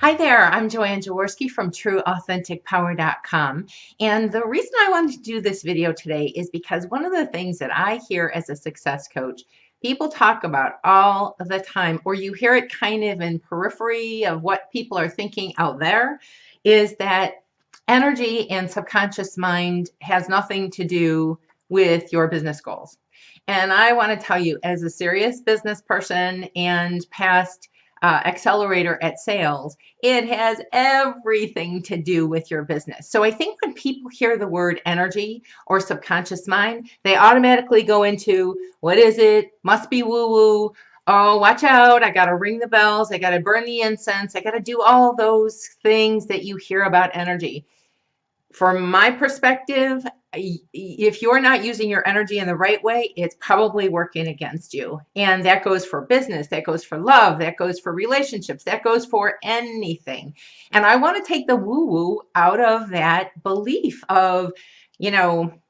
Hi there, I'm Joanne Jaworski from TrueAuthenticPower.com. And the reason I wanted to do this video today is because one of the things that I hear as a success coach, people talk about all the time, or you hear it kind of in periphery of what people are thinking out there, is that energy and subconscious mind has nothing to do with your business goals. And I want to tell you, as a serious business person and past accelerator at sales, it has everything to do with your business. So I think when people hear the word energy or subconscious mind, they automatically go into, what is it? Must be woo woo. Oh, watch out. I got to ring the bells. I got to burn the incense. I got to do all those things that you hear about energy. From my perspective, if you're not using your energy in the right way, it's probably working against you. And that goes for business, that goes for love, that goes for relationships, that goes for anything. And I want to take the woo-woo out of that belief of,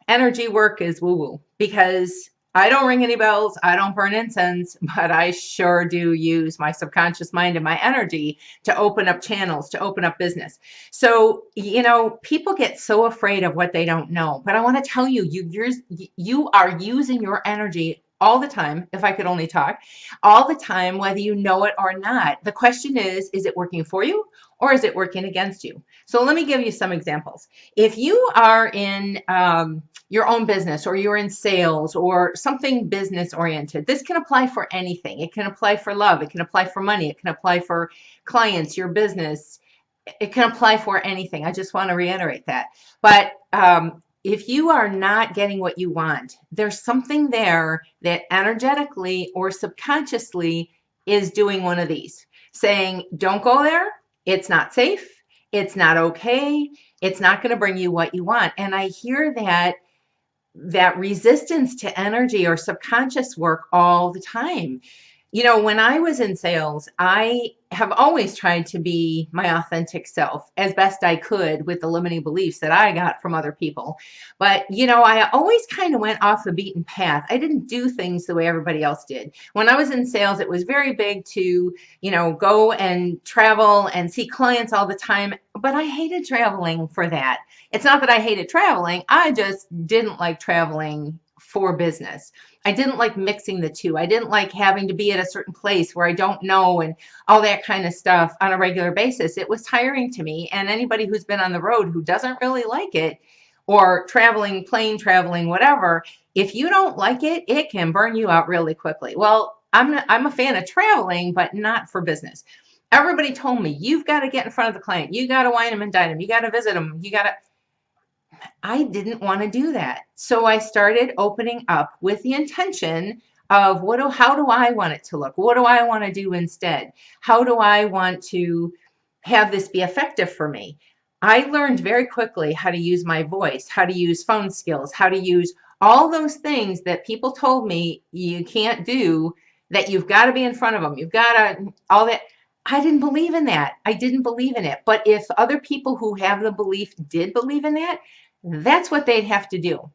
energy work is woo-woo, because I don't ring any bells, I don't burn incense, but I sure do use my subconscious mind and my energy to open up channels, to open up business. So, people get so afraid of what they don't know, but I want to tell you, you are using your energy all the time, if I could only talk, all the time, whether you know it or not. The question is it working for you or is it working against you? So let me give you some examples. If you are in your own business, or you're in sales or something business oriented, this can apply for anything. It can apply for love. It can apply for money. It can apply for clients, your business. It can apply for anything. I just want to reiterate that. But if you are not getting what you want, there's something there that energetically or subconsciously is doing one of these, saying, don't go there. It's not safe. It's not okay. It's not going to bring you what you want. And I hear that resistance to energy or subconscious work all the time. When I was in sales, I have always tried to be my authentic self as best I could with the limiting beliefs that I got from other people. But, I always kind of went off the beaten path. I didn't do things the way everybody else did. When I was in sales, it was very big to, go and travel and see clients all the time. But I hated traveling for that. It's not that I hated traveling. I just didn't like traveling for business. I didn't like mixing the two. I didn't like having to be at a certain place where I don't know and all that kind of stuff on a regular basis. It was tiring to me. And anybody who's been on the road who doesn't really like it, or traveling, plane traveling, whatever, if you don't like it, it can burn you out really quickly. Well, I'm a fan of traveling, but not for business. Everybody told me, you've got to get in front of the client. You got to wine them and dine them. You got to visit them. I didn't want to do that. So I started opening up with the intention of how do I want it to look? What do I want to do instead? How do I want to have this be effective for me? I learned very quickly how to use my voice, how to use phone skills, how to use all those things that people told me you can't do, that you've got to be in front of them. You've got to, all that. I didn't believe in that. I didn't believe in it. But if other people who have the belief did believe in that, that's what they'd have to do.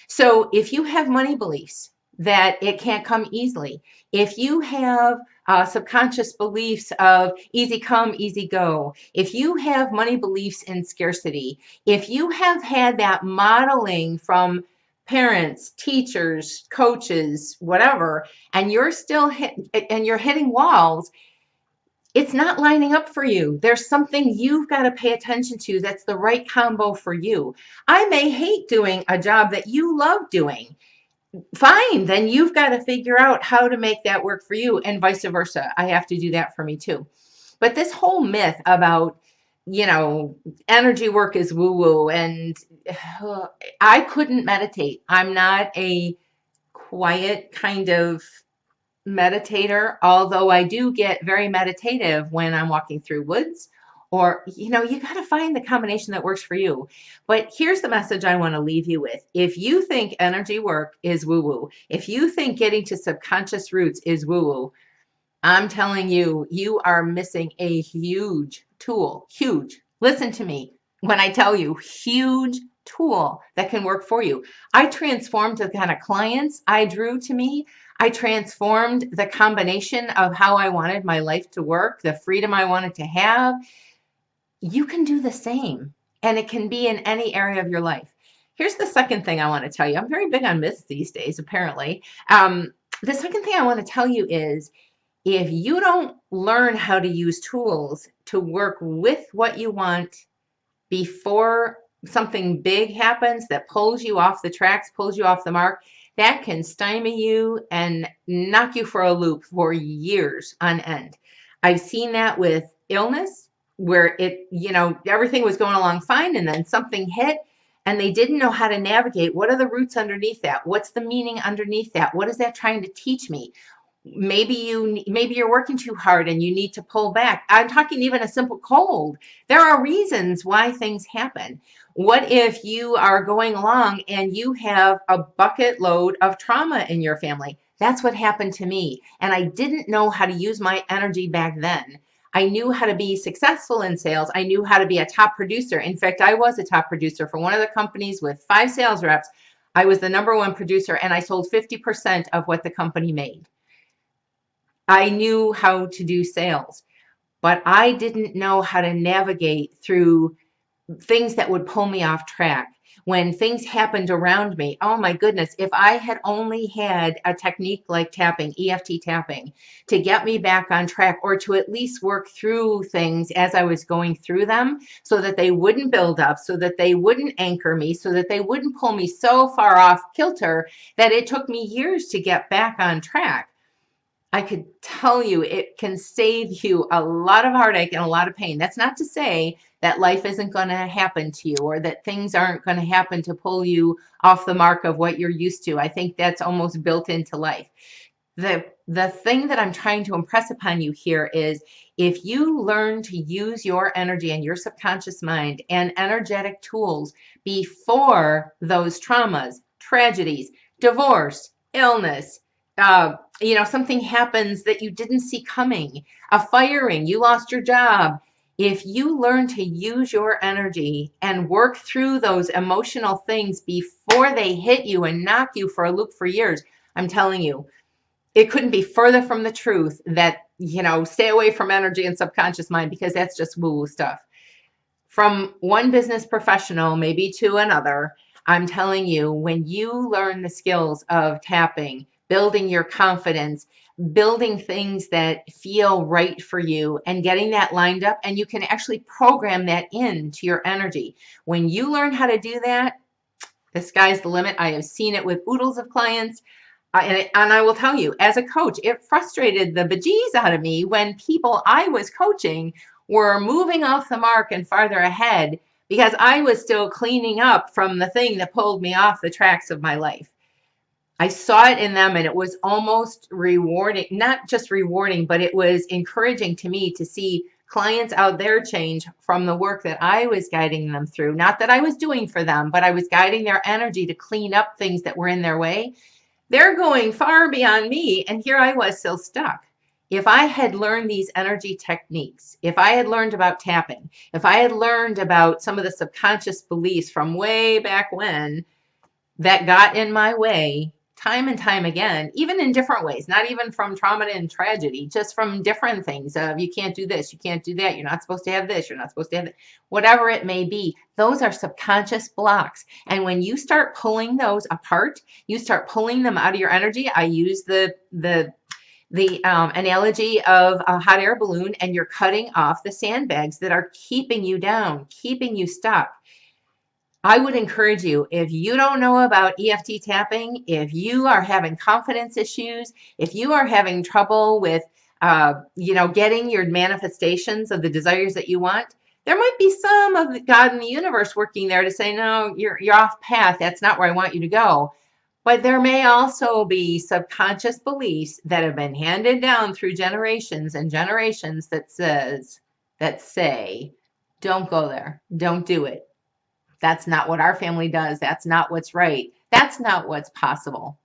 So if you have money beliefs that it can't come easily, if you have subconscious beliefs of easy come, easy go, if you have money beliefs in scarcity, if you have had that modeling from parents, teachers, coaches, whatever, and you're still hitting walls, it's not lining up for you. There's something you've got to pay attention to that's the right combo for you. I may hate doing a job that you love doing. Fine, then you've got to figure out how to make that work for you, and vice versa. I have to do that for me too. But this whole myth about, energy work is woo-woo, and I couldn't meditate. I'm not a quiet kind of meditator, although I do get very meditative when I'm walking through woods, or, you got to find the combination that works for you. But here's the message I want to leave you with. If you think energy work is woo-woo, if you think getting to subconscious roots is woo-woo, I'm telling you, you are missing a huge tool. Huge. Listen to me when I tell you, huge tool that can work for you. I transformed the kind of clients I drew to me. I transformed the combination of how I wanted my life to work, the freedom I wanted to have. You can do the same, and it can be in any area of your life. Here's the second thing I want to tell you. I'm very big on myths these days, apparently. The second thing I want to tell you is if you don't learn how to use tools to work with what you want before something big happens that pulls you off the tracks, pulls you off the mark, that can stymie you and knock you for a loop for years on end. I've seen that with illness where everything was going along fine and then something hit and they didn't know how to navigate. What are the roots underneath that? What's the meaning underneath that? What is that trying to teach me? Maybe you're working too hard and you need to pull back. I'm talking even a simple cold. There are reasons why things happen. What if you are going along and you have a bucket load of trauma in your family? That's what happened to me. And I didn't know how to use my energy back then. I knew how to be successful in sales. I knew how to be a top producer. In fact, I was a top producer for one of the companies with 5 sales reps. I was the #1 producer and I sold 50% of what the company made. I knew how to do sales, but I didn't know how to navigate through things that would pull me off track. When things happened around me, oh my goodness, if I had only had a technique like tapping, EFT tapping, to get me back on track or to at least work through things as I was going through them so that they wouldn't build up, so that they wouldn't anchor me, so that they wouldn't pull me so far off kilter that it took me years to get back on track. I could tell you it can save you a lot of heartache and a lot of pain. That's not to say that life isn't going to happen to you or that things aren't going to happen to pull you off the mark of what you're used to. I think that's almost built into life. The thing that I'm trying to impress upon you here is if you learn to use your energy and your subconscious mind and energetic tools before those traumas, tragedies, divorce, illness, something happens that you didn't see coming, a firing, you lost your job. If you learn to use your energy and work through those emotional things before they hit you and knock you for a loop for years, I'm telling you, it couldn't be further from the truth that, stay away from energy and subconscious mind because that's just woo-woo stuff. From one business professional, maybe to another, I'm telling you, when you learn the skills of tapping, building your confidence, building things that feel right for you and getting that lined up, and you can actually program that into your energy. When you learn how to do that, the sky's the limit. I have seen it with oodles of clients. And I will tell you, as a coach, it frustrated the bejeez out of me when people I was coaching were moving off the mark and farther ahead because I was still cleaning up from the thing that pulled me off the tracks of my life. I saw it in them and it was almost rewarding, not just rewarding, but it was encouraging to me to see clients out there change from the work that I was guiding them through. Not that I was doing for them, but I was guiding their energy to clean up things that were in their way. They're going far beyond me, and here I was still stuck. If I had learned these energy techniques, if I had learned about tapping, if I had learned about some of the subconscious beliefs from way back when that got in my way time and time again, even in different ways, not even from trauma and tragedy, just from different things of you can't do this, you can't do that, you're not supposed to have this, you're not supposed to have that, whatever it may be, those are subconscious blocks. And when you start pulling those apart, you start pulling them out of your energy. I use the analogy of a hot air balloon, and you're cutting off the sandbags that are keeping you down, keeping you stuck. I would encourage you, if you don't know about EFT tapping, if you are having confidence issues, if you are having trouble with, getting your manifestations of the desires that you want, there might be some of God in the universe working there to say, no, you're off path. That's not where I want you to go. But there may also be subconscious beliefs that have been handed down through generations and generations that say, don't go there, don't do it. That's not what our family does. That's not what's right. That's not what's possible.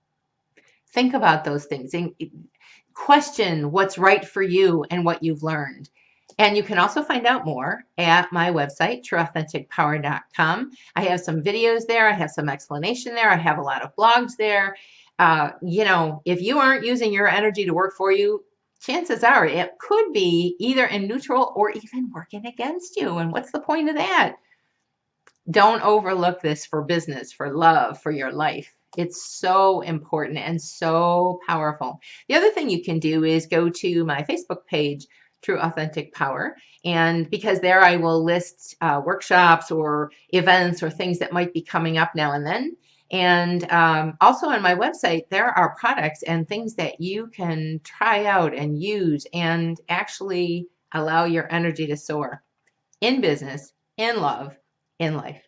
Think about those things and question what's right for you and what you've learned. And you can also find out more at my website, trueauthenticpower.com. I have some videos there. I have some explanation there. I have a lot of blogs there. If you aren't using your energy to work for you, chances are it could be either in neutral or even working against you. And what's the point of that? Don't overlook this for business, for love, for your life. It's so important and so powerful. The other thing you can do is go to my Facebook page, True Authentic Power. And because there I will list workshops or events or things that might be coming up now and then. And also on my website, there are products and things that you can try out and use and actually allow your energy to soar in business, in love, in life.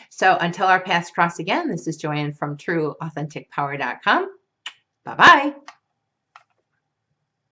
So until our paths cross again, this is Joanne from TrueAuthenticPower.com. Bye-bye.